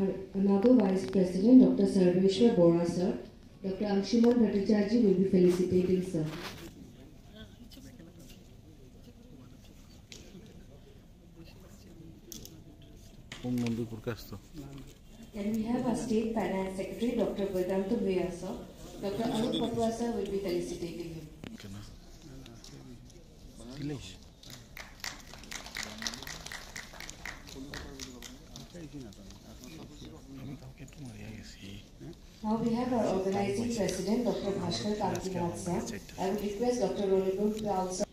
Our another Vice President, Dr. Sarveshwar Bora, sir. Dr. Anshuman Bhattacharjee will be felicitating, sir. Can we have our State Finance Secretary, Dr. Vedanta Bhaiya, sir? Dr. Anup Patwa, sir, will be felicitating him. Now we have our organizing president, Dr. Bhaskar Kantinath, sir. I would request Dr. Rolando to also.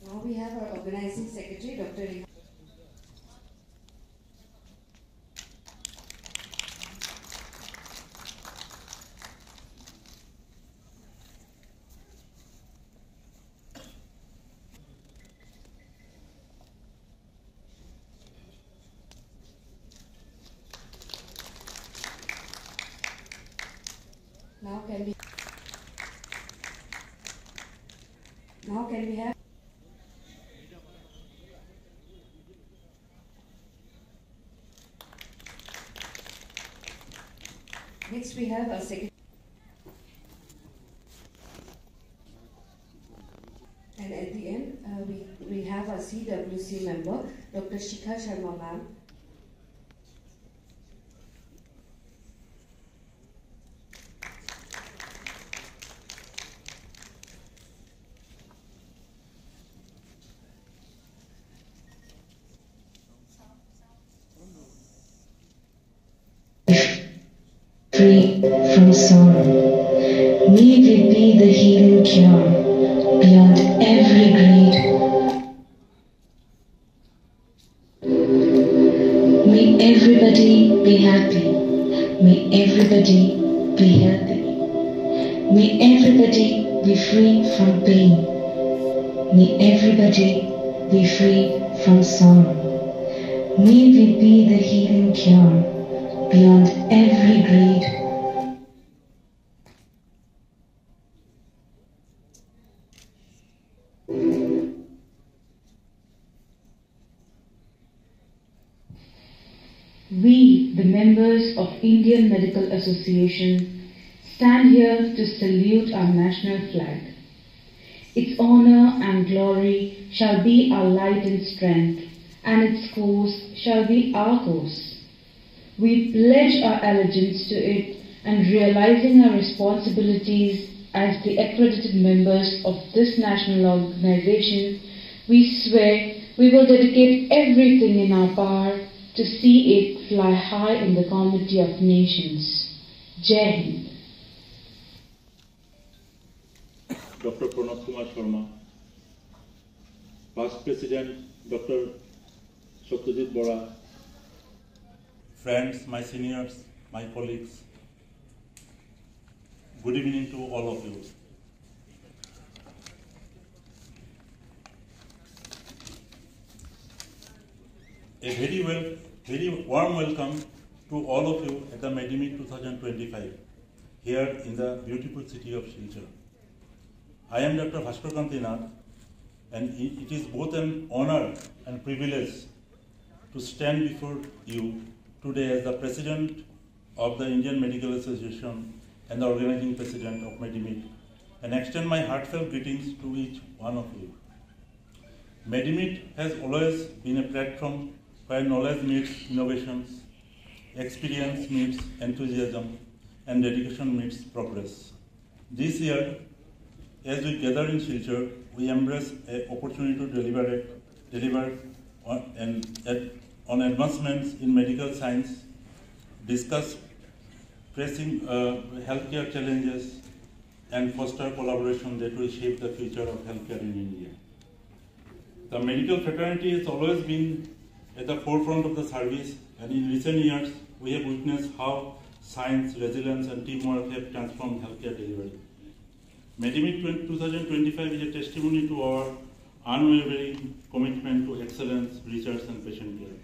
Now we have our organizing secretary, Dr. Now can we have next we have a secretary, and at the end we have a CWC member, Dr. Shikha Sharma ma'am. Free from sorrow, may it be the healing cure beyond every grade. May everybody be happy. May everybody be healthy. May everybody be free from pain. May everybody be free from sorrow. May we be the healing cure beyond every grade. We, the members of Indian Medical Association, stand here to salute our national flag. Its honor and glory shall be our light and strength, and its course shall be our course. We pledge our allegiance to it, and realizing our responsibilities as the accredited members of this national organization, we swear we will dedicate everything in our power to see it fly high in the comity of nations. Jai Hind. Dr. Pranab Kumar Sharma, Past President Dr. Satyajit Bora, friends, my seniors, my colleagues, good evening to all of you. A very warm welcome to all of you at the MediMeet 2025 here in the beautiful city of Silchar. I am Dr. Bhaskar Kantinath, and it is both an honor and privilege to stand before you today as the President of the Indian Medical Association and the Organizing President of MediMeet, and extend my heartfelt greetings to each one of you. MediMeet has always been a platform where knowledge meets innovations, experience meets enthusiasm, and dedication meets progress. This year, as we gather in Silchar, we embrace an opportunity to deliver on advancements in medical science, discuss pressing healthcare challenges, and foster collaboration that will shape the future of healthcare in India. The medical fraternity has always been at the forefront of the service, and in recent years, we have witnessed how science, resilience, and teamwork have transformed healthcare delivery. MediMeet 2025 is a testimony to our unwavering commitment to excellence, research, and patient care.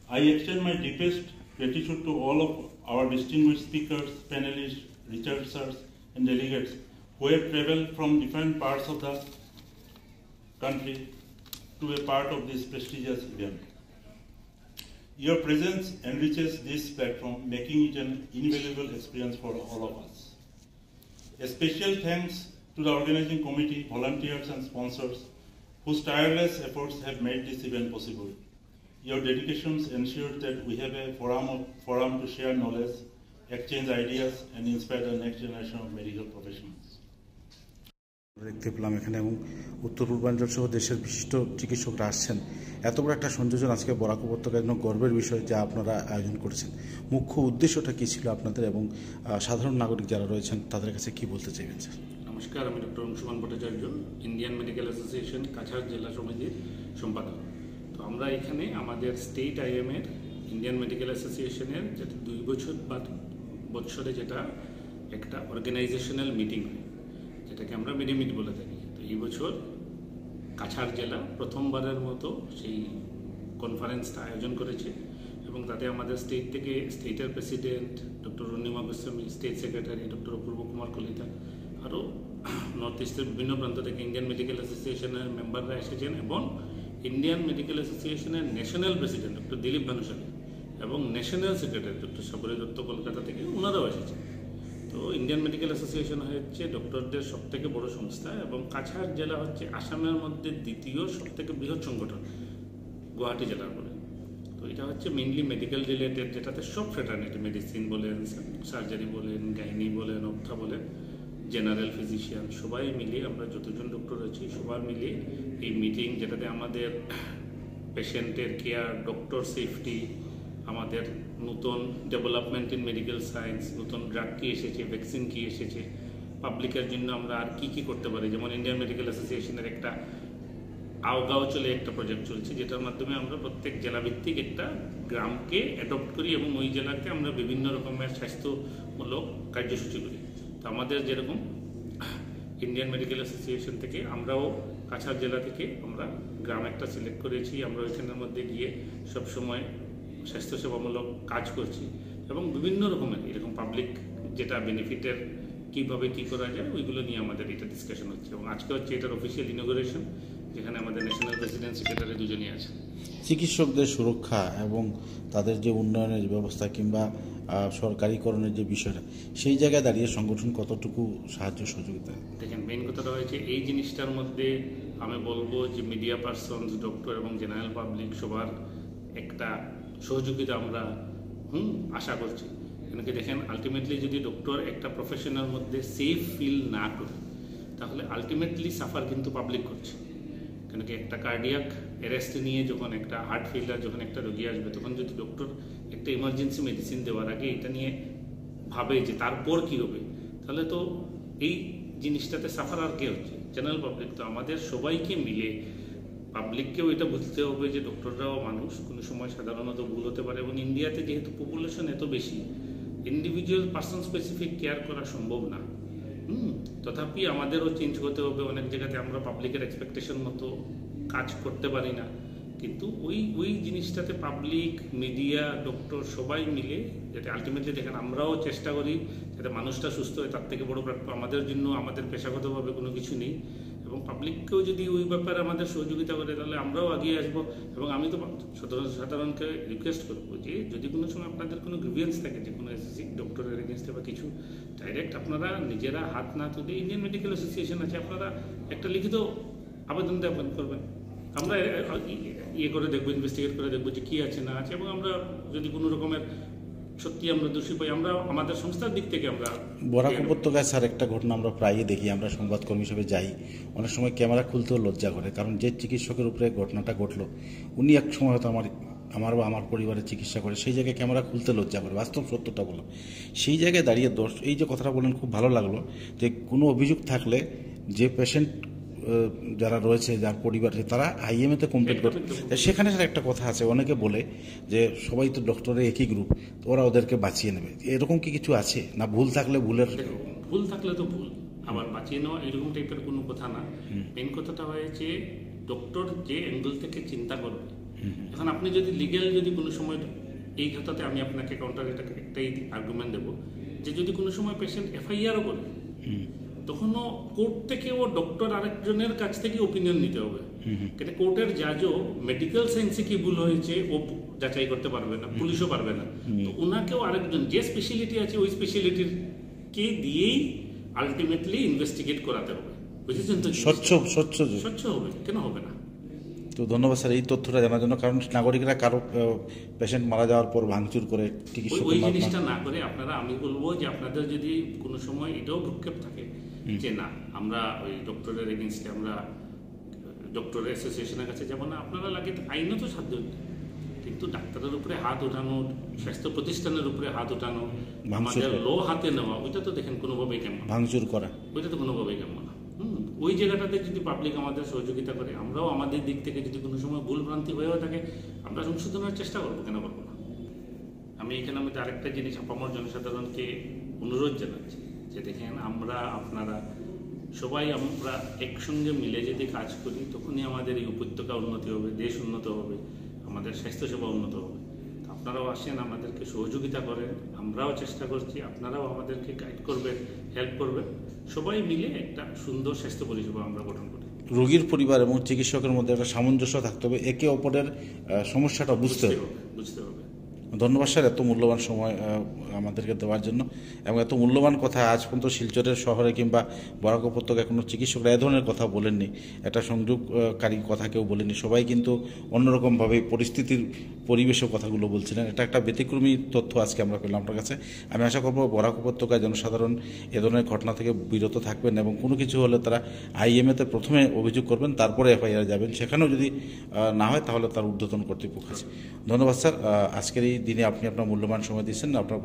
I extend my deepest gratitude to all of our distinguished speakers, panelists, researchers and delegates who have traveled from different parts of the country to a part of this prestigious event. Your presence enriches this platform, making it an invaluable experience for all of us. A special thanks to the organizing committee, volunteers and sponsors whose tireless efforts have made this event possible. Your dedications ensure that we have a forum to share knowledge, exchange ideas and inspire the next generation of medical professionals. দেখতে পেলাম এখানে এবং উত্তর পূর্বাঞ্চল সহ দেশের বিশিষ্ট চিকিৎসকরা আসছেন। এত বড় একটা সংযোজন আজকে বরাক উপত্যকার জন্য গর্বের বিষয় যা আপনারা আয়োজন করেছেন। মুখ্য উদ্দেশ্যটা কী ছিল আপনাদের এবং সাধারণ নাগরিক যারা রয়েছেন তাদের কাছে কি বলতে চাইবেন স্যার? নমস্কার, আমি doctor Anshuman Bhattacharya, Indian medical association Cachar জেলা সমিতির সম্পাদক। তো আমরা এখানে আমাদের স্টেট আইএমের ইন্ডিয়ান মেডিকেল অ্যাসোসিয়েশনের যেটা 2 বছরে যেটা একটা অর্গানাইজেশনাল মিটিং হয়, যেটাকে আমরা মিডিমিট বলে থাকি। তো এই বছর কাছাড় জেলা প্রথমবারের মতো সেই কনফারেন্সটা আয়োজন করেছে এবং তাতে আমাদের স্টেট থেকে স্টেটের president doctor Arunima Goswami, state secretary doctor Apurba Kumar Kalita, আরও নর্থ ইস্টের বিভিন্ন প্রান্ত থেকে ইন্ডিয়ান মেডিকেল অ্যাসোসিয়েশনের মেম্বাররা এসেছেন এবং ইন্ডিয়ান মেডিকেল অ্যাসোসিয়েশনের national president doctor Dilip Bhanushali এবং national secretary doctor Sabri Dutta Kolkata থেকে ওনারাও এসেছেন। তো ইন্ডিয়ান মেডিকেল অ্যাসোসিয়েশন হচ্ছে ডক্টরদের সবথেকে বড় সংস্থা এবং কাছাড় জেলা হচ্ছে আসামের মধ্যে দ্বিতীয় সবথেকে বৃহৎ সংগঠন গুয়াহাটি জেলার পরে। তো এটা হচ্ছে মেইনলি মেডিকেল রিলেটেড, যেটাতে সব ফ্রেটার্নিটি, মেডিসিন বলেন, সার্জারি বলেন, গাইনি বলেন, অপথা বলেন, জেনারেল ফিজিশিয়ান, সবাই মিলিয়ে আমরা যতজন ডক্টর আছি সবার মিলিয়ে এই মিটিং, যেটাতে আমাদের পেশেন্টের কেয়ার, ডক্টর সেফটি, আমাদের নতুন ডেভেলপমেন্ট ইন মেডিকেল সায়েন্স, নতুন ড্রাগ কী এসেছে, ভ্যাকসিন কী এসেছে, পাবলিকের জন্য আমরা আর কী করতে পারি। যেমন ইন্ডিয়ান মেডিকেল অ্যাসোসিয়েশনের একটা আওগাঁও চলে একটা প্রজেক্ট চলছে, যেটার মাধ্যমে আমরা প্রত্যেক জেলাভিত্তিক একটা গ্রামকে অ্যাডপ্ট করি এবং ওই জেলাতে আমরা বিভিন্ন রকমের স্বাস্থ্যমূলক কার্যসূচি করি। তো আমাদের যেরকম ইন্ডিয়ান মেডিকেল অ্যাসোসিয়েশন থেকে আমরাও কাছাড় জেলা থেকে আমরা গ্রাম একটা সিলেক্ট করেছি, আমরা ওইখানের মধ্যে গিয়ে সবসময় স্বাস্থ্যসেবামূলক কাজ করছি এবং বিভিন্ন রকমের এরকম পাবলিক যেটা বেনিফিটের কীভাবে কী করা যায় ওইগুলো নিয়ে আমাদের এটা ডিসকাশন হচ্ছে এবং আজকে হচ্ছে এটার অফিসিয়াল ইনোগ্রেশন, যেখানে আমাদের ন্যাশনাল প্রেসিডেন্ট সেক্রেটারি দুজনই আছে। চিকিৎসকদের সুরক্ষা এবং তাদের যে উন্নয়নের ব্যবস্থা কিংবা সরকারিকরণের যে বিষয়টা, সেই জায়গায় দাঁড়িয়ে সংগঠন কতটুকু সাহায্য সহযোগিতা? দেখেন, মেইন কথাটা হয়েছে এই জিনিসটার মধ্যে আমি বলবো যে মিডিয়া পার্সনস, ডক্টর এবং জেনারেল পাবলিক সবার একটা সহযোগিতা আমরা আশা করছি। কেন কি দেখেন, আলটিমেটলি যদি ডক্টর একটা প্রফেশনের মধ্যে সেফ ফিল না করে তাহলে আলটিমেটলি সাফার কিন্তু পাবলিক করছে। কেন কি একটা কার্ডিয়াক অ্যারেস্ট নিয়ে যখন একটা হার্ট ফেলিয়ার যখন একটা রোগী আসবে, তখন যদি ডক্টর একটা ইমার্জেন্সি মেডিসিন দেওয়ার আগে এটা নিয়ে ভাবে যে তারপর কী হবে, তাহলে তো এই জিনিসটাতে সাফার আর কে হচ্ছে? General public. তো আমাদের সবাইকে মিলে পাবলিককেও এটা বুঝতে হবে যে ডক্টররাও মানুষ, কোনো সময় সাধারণত ভুল হতে পারে এবং ইন্ডিয়াতে যেহেতু পপুলেশন এত বেশি, ইন্ডিভিজুয়াল পার্সন স্পেসিফিক কেয়ার করা সম্ভব না। তথাপি আমাদেরও চেঞ্জ হতে হবে। অনেক জায়গাতে আমরা পাবলিকের এক্সপেকটেশন মতো কাজ করতে পারি না, কিন্তু ওই জিনিসটাতে পাবলিক, মিডিয়া, ডক্টর সবাই মিলে যাতে আলটিমেটলি দেখেন আমরাও চেষ্টা করি যাতে মানুষটা সুস্থ হয়, তার থেকে বড় প্ল্যাটফর্ম আমাদের জন্য আমাদের পেশাগতভাবে কোনো কিছু নেই এবং পাবলিককেও যদি ওই ব্যাপারে আমাদের সহযোগিতা করে তাহলে আমরাও এগিয়ে আসবো। এবং আমি তো সাধারণকে রিকোয়েস্ট করবো যে যদি কোনো সময় আপনাদের কোনো গ্রিভিয়েন্স থাকে যে কোনো ডক্টরের এগেনস্টে বা কিছু, ডাইরেক্ট আপনারা নিজেরা হাত না তুলে ইন্ডিয়ান মেডিকেল অ্যাসোসিয়েশন আছে, আপনারা একটা লিখিত আবেদন দেবেন করবেন, আমরা ইয়ে করে দেখবো, ইনভেস্টিগেট করে দেখবো যে কী আছে না আছে এবং আমরা যদি কোনো রকমের সত্যি আমরা দোষী পাই, আমরা আমাদের সংস্থার দিক থেকে আমরা। বরাক উপত্যকায় স্যার একটা ঘটনা আমরা প্রায়ই দেখি, আমরা সংবাদকর্মী হিসেবে যাই, অনেক সময় ক্যামেরা খুলতেও লজ্জা করে, কারণ যে চিকিৎসকের উপরে ঘটনাটা ঘটলো উনি এক সময় হয়তো আমার বা আমার পরিবারের চিকিৎসা করে, সেই জায়গায় ক্যামেরা খুলতে লজ্জা করে, বাস্তব সত্যটা বলো। সেই জায়গায় দাঁড়িয়ে দোষ, এই যে কথাটা বলেন খুব ভালো লাগলো যে কোনো অভিযোগ থাকলে যে পেশেন্ট যারা রয়েছে, যার পরিবার, তারা আইএমএতে কমপ্লেন করে। সেখানে স্যার একটা কথা আছে, অনেকে বলে যে সবাই তো ডক্টরের একই গ্রুপ, তো ওরা ওদেরকে বাঁচিয়ে নেবে, এরকম কি কিছু আছে না? ভুল থাকলে ভুলের, ভুল থাকলে তো ভুল, আবার বাঁচিয়ে নেওয়া এরকম টাইপের কোনো কথা না। মেন কথাটা হয়েছে ডক্টর যে অ্যাঙ্গেল থেকে চিন্তা করবে। এখন আপনি যদি লিগ্যাল যদি কোনো সময় এই কথাতে আমি আপনাকে কাউন্টার একটাই আর্গুমেন্ট দেবো যে যদি কোনো সময় পেশেন্ট এফআইআরও করে, তখনও কোর্ট থেকেও ডক্টর আরেকজনের কাছ থেকে ওপিনিয়ন নিতে হবে। কিন্তু কোর্টের জাজও মেডিকেল সায়েন্সে কি ভুল হয়েছে ও যাচাই করতে পারবে না, পুলিশও পারবে না। তো ওনাকেও আরেকজন যে স্পেশালিটি আছে ওই স্পেশালিটির কে দিয়েই আলটিমেটলি ইনভেস্টিগেট করাতে হবে। বুঝেছেন তো? স্বচ্ছ হবে, কেন হবে না? তো ধন্যবাদ স্যার এই তথ্যটা জানার জন্য। কারণ নাগরিকরা কারো পেশেন্ট মারা যাওয়ার পর ভাঙচুর করে চিকিৎসক ওই জিনিসটা না করে আপনারা, আমি বলবো যে আপনাদের যদি কোনো সময় এটাও ভ্রুক্ষেপ থাকে যে না আমরা ওই ডক্টরের এগেনস্টে আমরা ডক্টর অ্যাসোসিয়েশনের কাছে যাব না, আপনারা লাগে আইনত সাধ্য, কিন্তু ডাক্তারের উপরে হাত উঠানো, স্বাস্থ্য প্রতিষ্ঠানের উপরে হাত উঠানো, আমাদের ল হাতে নেওয়া, ওইটা তো দেখেন কোনোভাবেই কেমন, ভাঙচুর করা, ওইটা তো কোনোভাবেই কেমন না। ওই জায়গাটাতে যদি পাবলিক আমাদের সহযোগিতা করে, আমরাও আমাদের দিক থেকে যদি কোনো সময় ভুল ভ্রান্তি হয়েও থাকে আমরা সংশোধনের চেষ্টা করবো, কেন করবো না? আমি এখানে আমাদের আরেকটা জিনিস আপামর জনসাধারণকে অনুরোধ জানাচ্ছি যে দেখেন, আমরা আপনারা সবাই আমরা একসঙ্গে মিলে যদি কাজ করি তখনই আমাদের এই উপত্যকা উন্নতি হবে, দেশ উন্নত হবে, আমাদের স্বাস্থ্যসেবা উন্নত হবে। আপনারাও আসেন, আমাদেরকে সহযোগিতা করেন, আমরাও চেষ্টা করছি, আপনারাও আমাদেরকে গাইড করবেন, হেল্প করবেন, সবাই মিলে একটা সুন্দর স্বাস্থ্য পরিষেবা আমরা গঠন করি। রোগীর পরিবার এবং চিকিৎসকের মধ্যে একটা সামঞ্জস্য থাকতে হবে, একে অপরের সমস্যাটা বুঝতে হবে। ধন্যবাদ স্যার এত মূল্যবান সময় আমাদেরকে দেওয়ার জন্য, এবং এত মূল্যবান কথা। আজ পর্যন্ত শিলচরের শহরে কিংবা বরাক উপত্যকায় কোনো চিকিৎসকরা এ ধরনের কথা বলেননি, একটা সংযোগকারী কথা কেউ বলেনি। সবাই কিন্তু অন্যরকমভাবে পরিস্থিতির পরিবেশে কথাগুলো বলছিলেন। এটা একটা ব্যতিক্রমী তথ্য আজকে আমরা পেলাম আপনার কাছে। আমি আশা করব বরাক উপত্যকায় জনসাধারণ এ ধরনের ঘটনা থেকে বিরত থাকবেন এবং কোনো কিছু হলে তারা আইএমএতে প্রথমে অভিযোগ করবেন, তারপরে এফআইআর যাবেন। সেখানেও যদি না হয় তাহলে তার ঊর্ধ্বতন কর্তৃপক্ষ আছে। ধন্যবাদ স্যার, আজকের এই দিনে আপনি আপনার মূল্যবান সময় দিয়েছেন। আপনার